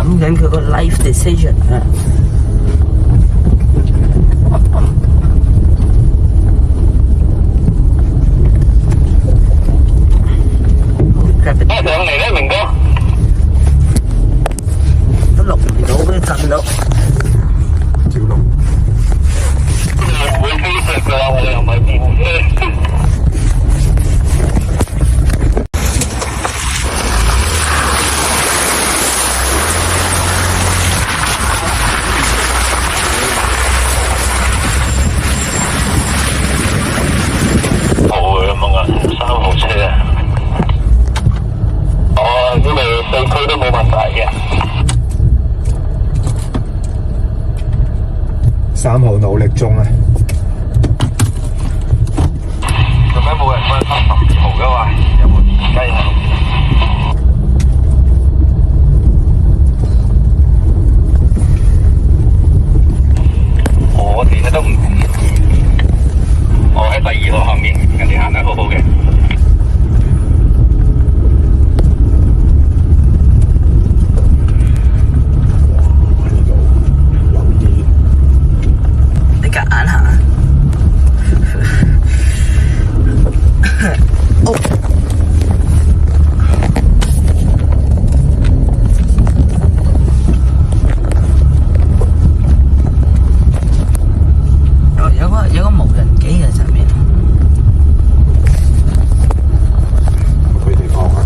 諗緊佢個 life decision 啊。上嚟咧，明哥，都錄唔到，都震到。照錄。唔會飛石㗎啦，我又唔係電車。好嘅，咁啊，3號車啊。因為四區都冇問題嘅。3號努力中啊！做咩冇人關心12號嘅話？有冇電雞啊？我哋都唔，我喺第2號後面，人哋行得好好嘅。有個無人機喺上面。佢哋放啊！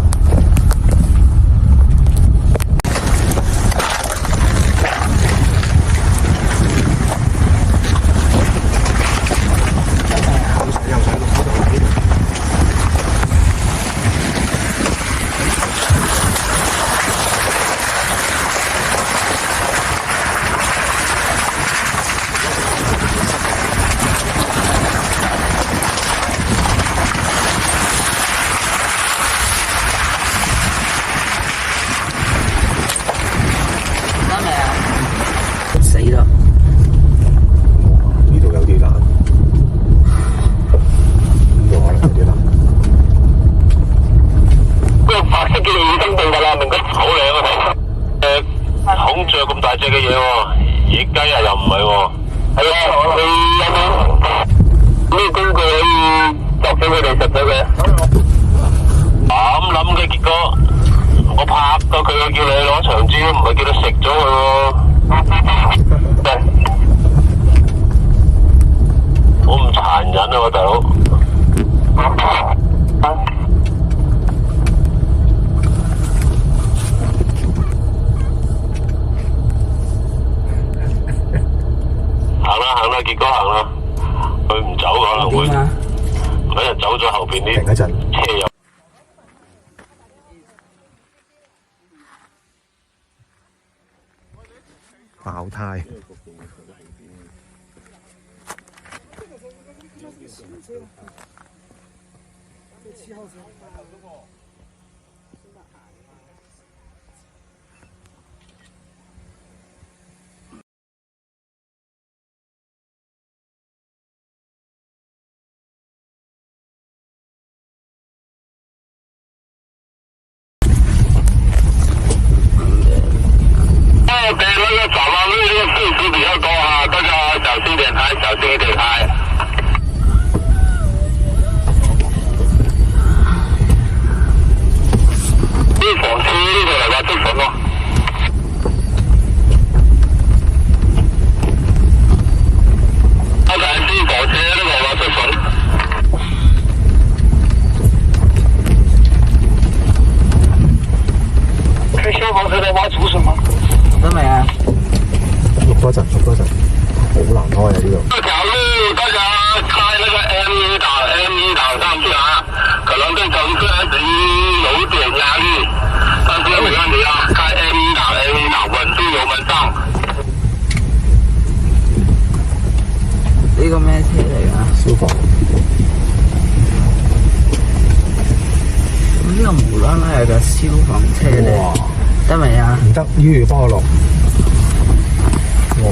死啦！呢度有啲難，呢度可能有啲難。嗰個白色嘅已經登報㗎啦，明哥好靚啊睇。孔雀咁大隻嘅嘢喎，野雞啊又唔係喎。係啊，你有冇咩工具可以作俾佢哋食到嘅？咁諗嘅結果，我拍到佢，我叫你攞長椒，唔係叫你食咗佢喎。我唔殘忍啊，我大佬。行啦，結果行啦，佢唔走可能會，可能走咗後邊啲停一陣車友。爆胎。对，那个早上那个岁数比较高啊，大家小心点开，小心一点开。呢房車呢度嚟話積粉咯。我睇呢房車呢度話積粉。開消防車的挖竹筍嗎？得未啊？錄多陣，好難開啊呢度。這條路大家開那個 M1檔上去啊，可能對城市還是有點壓力，但是沒問題啊，開 M1檔穩住油門上。呢個咩車嚟㗎？消防。咁呢個無啦啦係個消防車嚟，得未啊？唔得，呢要幫我落。哇！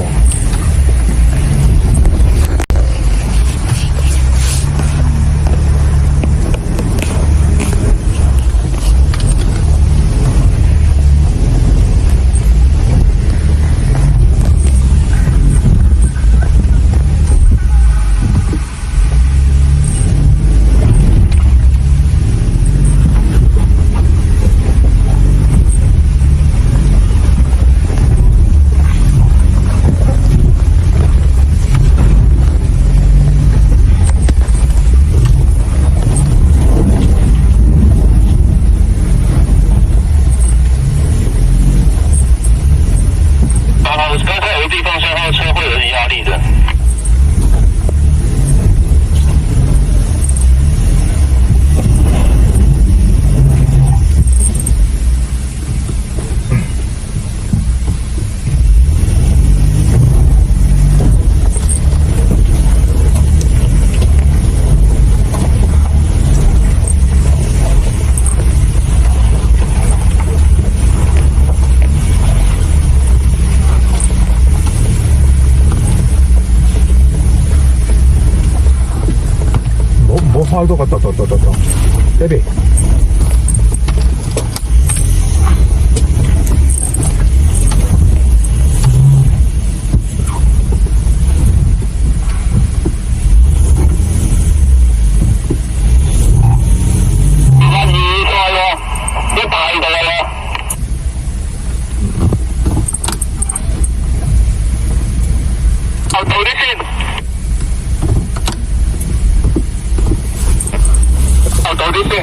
開多個度 ，baby。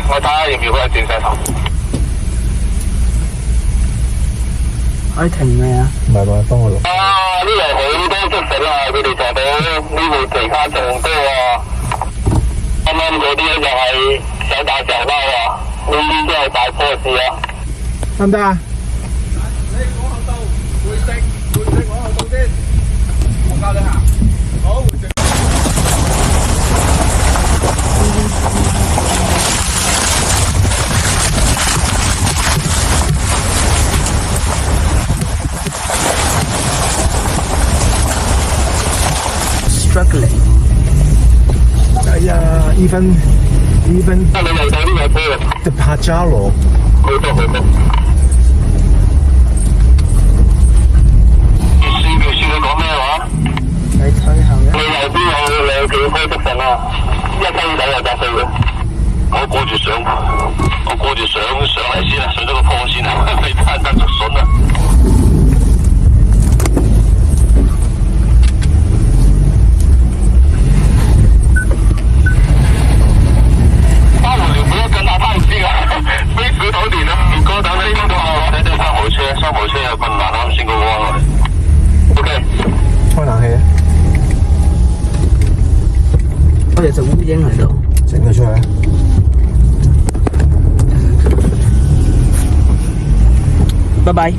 我睇下要唔要佢轉晒頭。可以停未啊？唔係嘛，幫我錄。呢度好多竹筍啊！佢哋撞到呢度其他仲多啊！啱啱嗰啲咧就係手打石包啊，呢啲都係大波子啊！得唔得啊？你往後倒，回正往後倒先。我教你行。好，回正。Struggling。哎呀，even 你又到呢個波啊 the Pajaro。好多。你講咩話？你退後你右邊有兩幾棵竹筍啊，一斤仔又搭飛嘅。我顧住上嚟先啦，上咗個坡先啦，未攀得竹筍啊！我有隻烏蠅喺度，整佢出嚟。拜拜。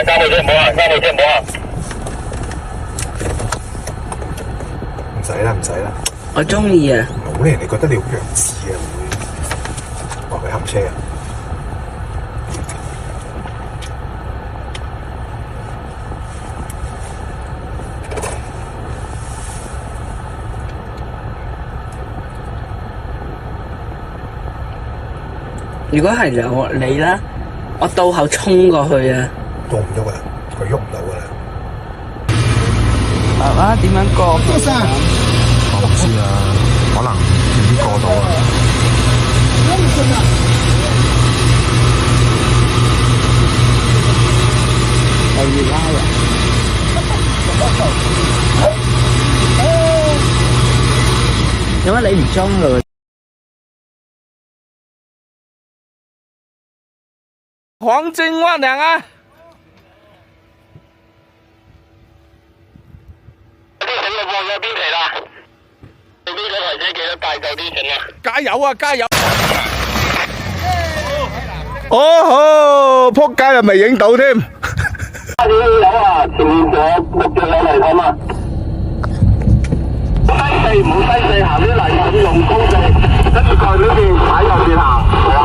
三號車唔好行。唔使啦。我中意啊。冇咧，人哋覺得你好弱智啊，會話佢冚車啊。如果係你啦，我倒後衝過去啊！動唔喐噶啦，佢喐唔到噶啦。爸爸點樣過？我唔知啊，可能未必過到啊。又要拉啊！點解你唔裝佢？黃金萬兩啊！邊期啦？你呢個台車記得帶夠啲錢啊！加油啊！加油！哦吼，仆街又未影到添。有啊，前面仲有6隻有泥氹啊！西四唔好西四行啲泥氹用高地，跟住佢呢邊喺右邊行，係啊。